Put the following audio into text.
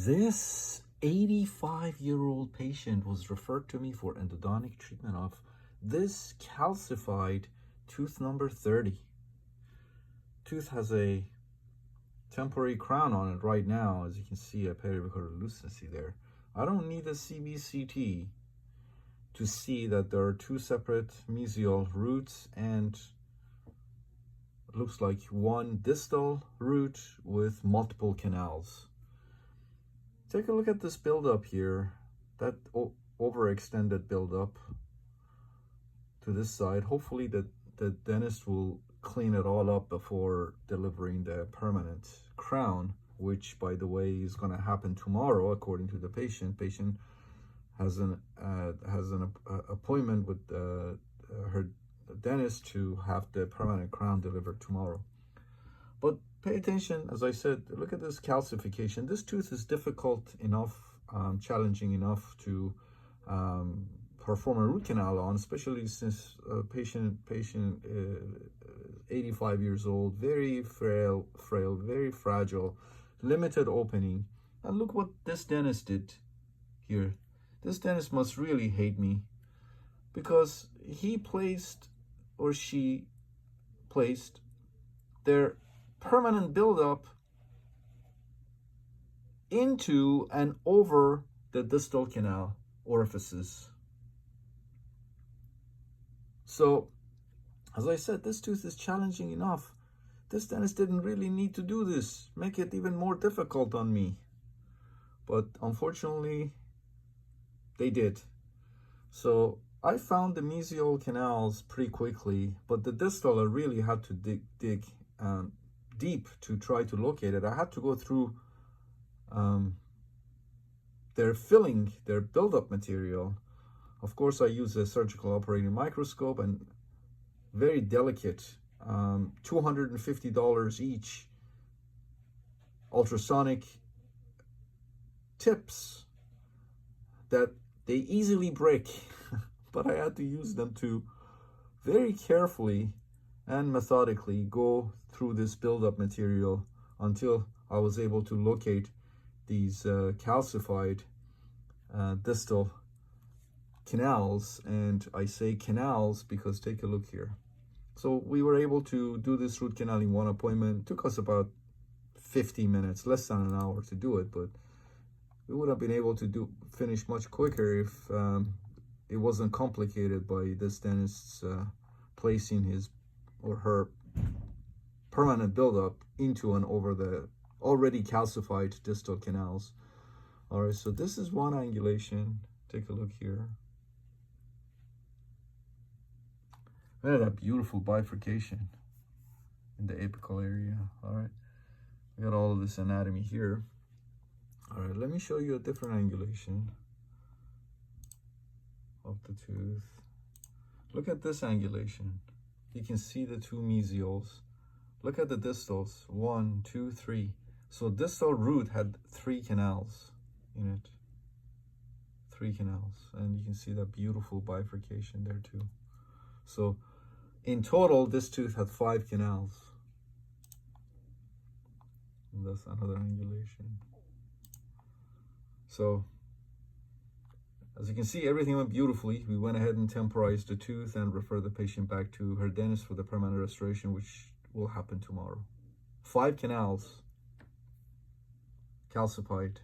This 85-year-old patient was referred to me for endodontic treatment of this calcified tooth number 30. Tooth has a temporary crown on it right now. As you can see, a periapical lucency there. I don't need a CBCT to see that there are two separate mesial roots and it looks like one distal root with multiple canals. Take a look at this buildup here, that overextended buildup to this side. Hopefully the dentist will clean it all up before delivering the permanent crown, which, by the way, is going to happen tomorrow according to the patient. Patient has an appointment with her dentist to have the permanent crown delivered tomorrow. But pay attention, as I said, look at this calcification. This tooth is difficult enough, challenging enough to perform a root canal on, especially since patient 85 years old, very frail, very fragile, limited opening. And look what this dentist did here. This dentist must really hate me because he placed, or she placed, their permanent buildup into and over the distal canal orifices. So, as I said, this tooth is challenging enough. This dentist didn't really need to do this, make it even more difficult on me. But unfortunately, they did. So I found the mesial canals pretty quickly, but the distal I really had to dig deep to try to locate it. I had to go through their filling, their buildup material. Of course, I use a surgical operating microscope and very delicate, $250 each, ultrasonic tips that they easily break, but I had to use them to very carefully and methodically go through this buildup material until I was able to locate these calcified distal canals. And I say canals because take a look here. So we were able to do this root canal in one appointment. It took us about 50 minutes, less than an hour to do it, but we would have been able to finish much quicker if it wasn't complicated by this dentist's placing his or her permanent buildup into and over the already calcified distal canals. All right, so this is one angulation. Take a look here. Look at that beautiful bifurcation in the apical area. All right, we got all of this anatomy here. All right, let me show you a different angulation of the tooth. Look at this angulation. You can see the two mesials. Look at the distals, 1, 2, 3. So distal root had 3 canals in it. 3 canals, and you can see that beautiful bifurcation there too. So in total, this tooth had 5 canals. And that's another angulation. So, as you can see, everything went beautifully. We went ahead and temporized the tooth and referred the patient back to her dentist for the permanent restoration, which will happen tomorrow. 5 canals, calcified.